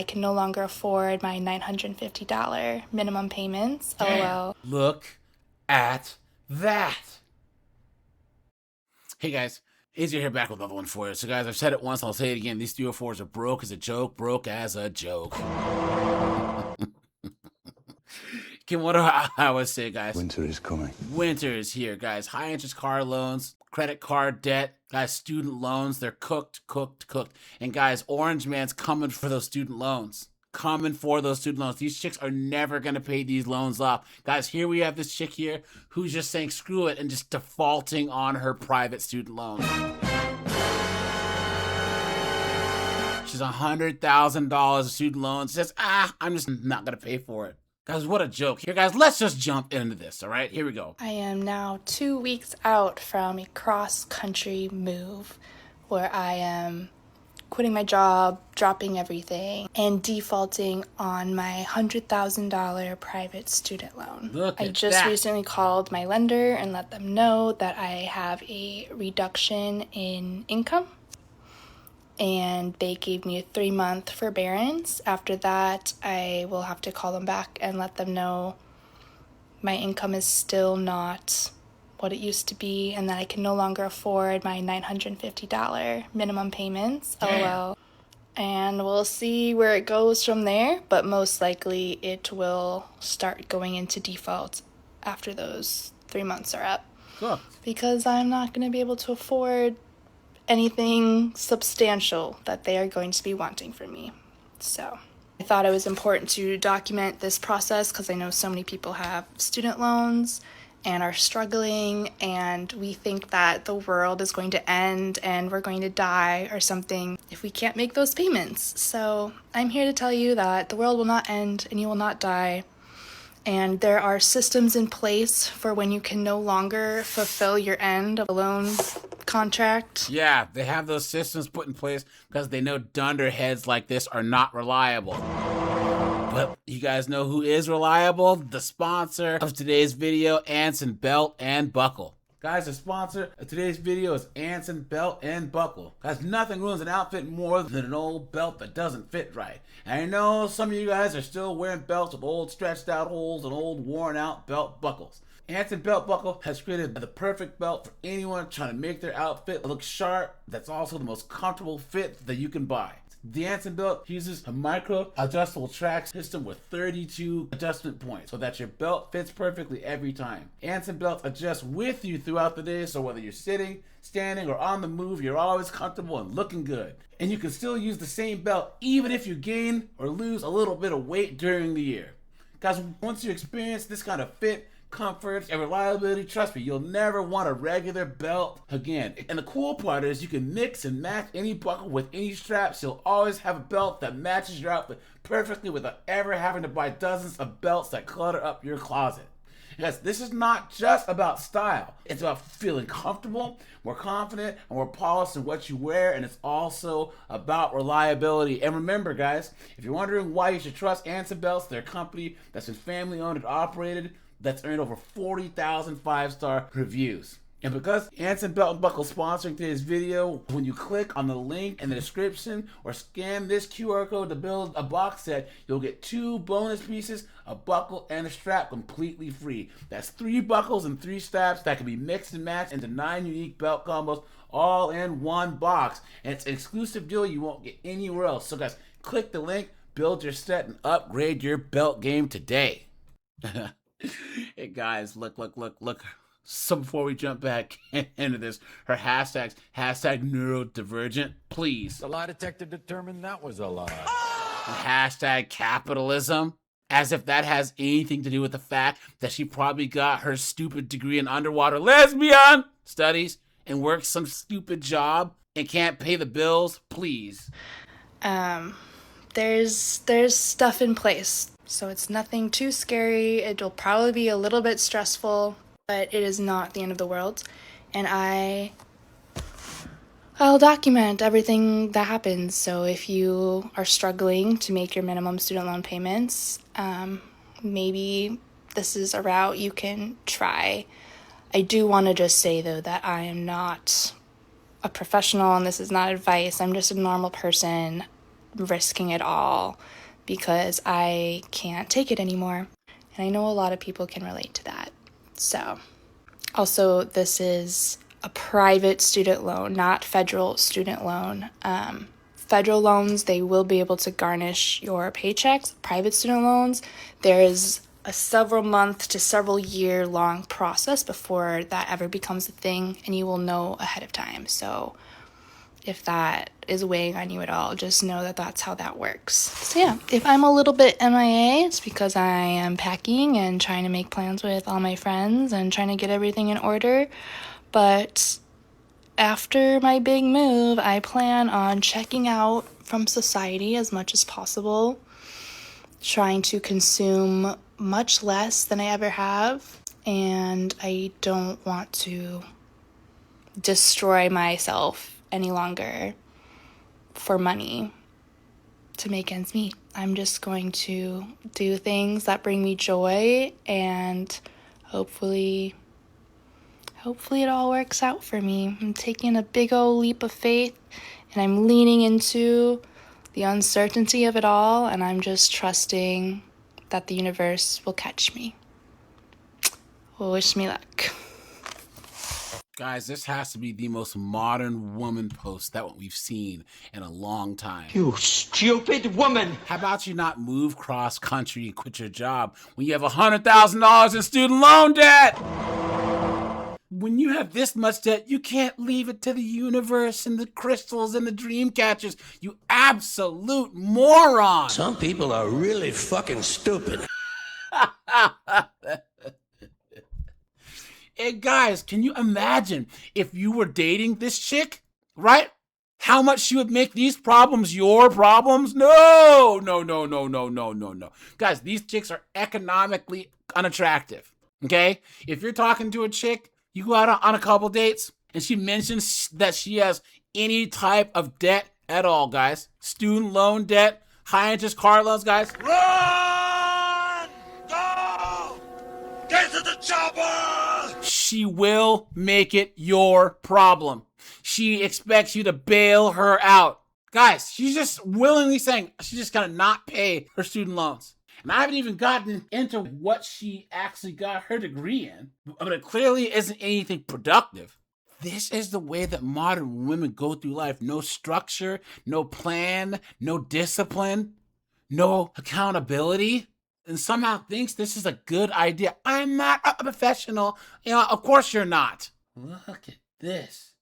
I can no longer afford my $950 minimum payments. LOL. Look at that. Hey guys, Easier here back with another one for you. So guys, I've said it once, I'll say it again. These 304s are broke as a joke, broke as a joke. Kim, what do I always say, guys? Winter is coming. Winter is here, guys. High interest car loans, credit card debt, guys, student loans, they're cooked. And guys, Orange Man's coming for those student loans. These chicks are never going to pay these loans off. Guys, here we have this chick here who's just saying screw it and just defaulting on her private student loans. She's $100,000 of student loans. She says, I'm just not going to pay for it. Guys, what a joke. Here, guys, let's just jump into this, all right? Here we go. I am now 2 weeks out from a cross-country move where I am quitting my job, dropping everything, and defaulting on my $100,000 private student loan. I just recently called my lender and let them know that I have a reduction in income, and they gave me a 3-month forbearance. After that, I will have to call them back and let them know my income is still not what it used to be and that I can no longer afford my $950 minimum payments. LOL. And we'll see where it goes from there, but most likely it will start going into default after those 3 months are up. Cool. Because I'm not going to be able to afford anything substantial that they are going to be wanting from me. So I thought it was important to document this process because I know so many people have student loans and are struggling, and we think that the world is going to end and we're going to die or something if we can't make those payments. So I'm here to tell you that the world will not end and you will not die. And there are systems in place for when you can no longer fulfill your end of a loan contract. Yeah, they have those systems put in place because they know dunderheads like this are not reliable. But you guys know who is reliable? The sponsor of today's video, Anson Belt and Buckle. Guys, the sponsor of today's video is Anson Belt and Buckle. Guys, nothing ruins an outfit more than an old belt that doesn't fit right. And I know some of you guys are still wearing belts with old stretched out holes and old worn out belt buckles. Anson Belt Buckle has created the perfect belt for anyone trying to make their outfit look sharp. That's also the most comfortable fit that you can buy. The Anson belt uses a micro adjustable track system with 32 adjustment points so that your belt fits perfectly every time. Anson belts adjust with you throughout the day, so whether you're sitting, standing, or on the move, you're always comfortable and looking good. And you can still use the same belt even if you gain or lose a little bit of weight during the year. Guys, once you experience this kind of fit, comfort, and reliability, trust me, you'll never want a regular belt again. And the cool part is you can mix and match any buckle with any straps. You'll always have a belt that matches your outfit perfectly without ever having to buy dozens of belts that clutter up your closet. Yes, this is not just about style. It's about feeling comfortable, more confident, and more polished in what you wear, and it's also about reliability. And remember, guys, if you're wondering why you should trust Anson Belts, they're a company that's been family owned and operated, that's earned over 40,000 5-star reviews. And because Anson Belt and Buckle is sponsoring today's video, when you click on the link in the description or scan this QR code to build a box set, you'll get 2 bonus pieces, a buckle and a strap, completely free. That's 3 buckles and 3 straps that can be mixed and matched into 9 unique belt combos, all in one box. And it's an exclusive deal you won't get anywhere else. So guys, click the link, build your set, and upgrade your belt game today. Hey guys, look. So before we jump back into this, her hashtags, #neurodivergent, please. The lie detector determined that was a lie. And #capitalism, as if that has anything to do with the fact that she probably got her stupid degree in underwater lesbian studies and works some stupid job and can't pay the bills, please. There's stuff in place, so it's nothing too scary. It'll probably be a little bit stressful, but it is not the end of the world. And I'll document everything that happens. So if you are struggling to make your minimum student loan payments, maybe this is a route you can try. I do want to just say, though, that I am not a professional and this is not advice. I'm just a normal person risking it all because I can't take it anymore. And I know a lot of people can relate to that. So, also, this is a private student loan, not federal student loan. Federal loans, they will be able to garnish your paychecks. Private student loans, there's a several month to several year long process before that ever becomes a thing, and you will know ahead of time. So if that is weighing on you at all, just know that that's how that works. So yeah, if I'm a little bit MIA, it's because I am packing and trying to make plans with all my friends and trying to get everything in order. But after my big move, I plan on checking out from society as much as possible, trying to consume much less than I ever have, and I don't want to destroy myself any longer for money to make ends meet. I'm just going to do things that bring me joy, and hopefully it all works out for me. I'm taking a big old leap of faith, and I'm leaning into the uncertainty of it all, and I'm just trusting that the universe will catch me. Well, wish me luck. Guys, this has to be the most modern woman post that we've seen in a long time. You stupid woman! How about you not move cross country and quit your job when you have $100,000 in student loan debt? When you have this much debt, you can't leave it to the universe and the crystals and the dream catchers. You absolute moron. Some people are really fucking stupid. Hey guys, can you imagine if you were dating this chick, right? How much she would make these problems your problems? No. Guys, these chicks are economically unattractive, okay? If you're talking to a chick, you go out on a couple dates, and she mentions that she has any type of debt at all, guys. Student loan debt, high interest car loans, guys. Run! Go! Get to the chopper! She will make it your problem. She expects you to bail her out. Guys, she's just willingly saying she's just gonna not pay her student loans. And I haven't even gotten into what she actually got her degree in, but it clearly isn't anything productive. This is the way that modern women go through life. No structure, no plan, no discipline, no accountability, and somehow thinks this is a good idea. I'm not a professional. You know, of course you're not. Look at this.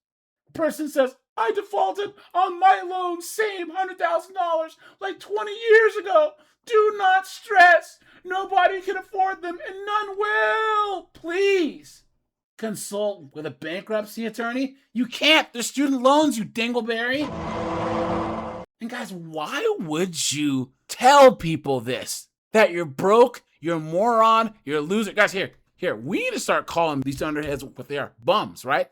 Person says, I defaulted on my loan, same $100,000 like 20 years ago. Do not stress. Nobody can afford them and none will. Please consult with a bankruptcy attorney. You can't. They're student loans, you dingleberry. And guys, why would you tell people this? That you're broke, you're a moron, you're a loser. Guys, here, we need to start calling these underheads what they are. Bums, right?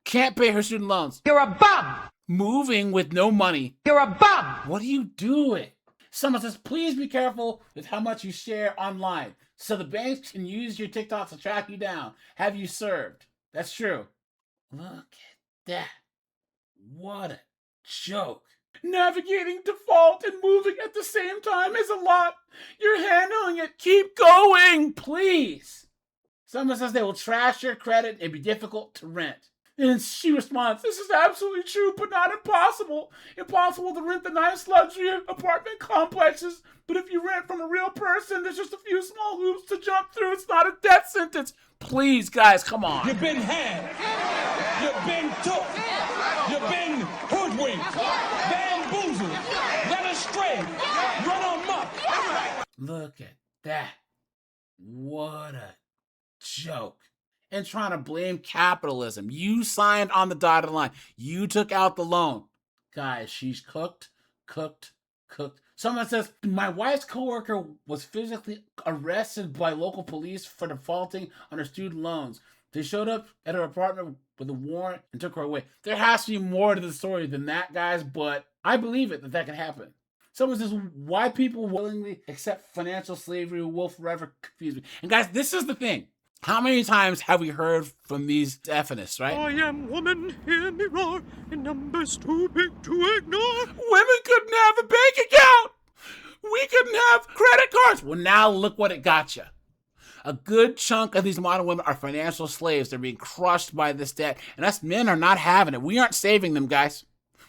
Can't pay her student loans. You're a bum! Moving with no money. You're a bum! What are you doing? Someone says, please be careful with how much you share online, so the banks can use your TikToks to track you down, have you served. That's true. Look at that. What a joke. Navigating default and moving at the same time is a lot. You're handling it. Keep going, please. Someone says they will trash your credit and be difficult to rent. And she responds, this is absolutely true, but not impossible. Impossible to rent the nice luxury apartment complexes, but if you rent from a real person, there's just a few small hoops to jump through. It's not a death sentence. Please, guys, come on. You've been had. You've been took. You've been hoodwinked, bamboozled, led astray, run amok. Look at that. What a joke. And trying to blame capitalism. You signed on the dotted line. You took out the loan. Guys, she's cooked. Someone says, my wife's coworker was physically arrested by local police for defaulting on her student loans. They showed up at her apartment with a warrant and took her away. There has to be more to the story than that, guys, but I believe it that can happen. Someone says, why people willingly accept financial slavery will forever confuse me. And guys, this is the thing. How many times have we heard from these Stephanists, right? I am woman, hear me roar, in numbers too big to ignore. Women couldn't have a bank account. We couldn't have credit cards. Well, now look what it got you. A good chunk of these modern women are financial slaves. They're being crushed by this debt. And us men are not having it. We aren't saving them, guys.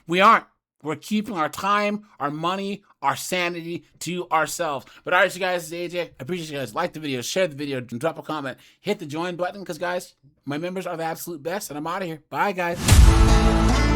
We aren't. We're keeping our time, our money, our sanity to ourselves. But all right, you guys, this is AJ. I appreciate you guys. Like the video, share the video, drop a comment, hit the join button, because, guys, my members are the absolute best, and I'm out of here. Bye, guys.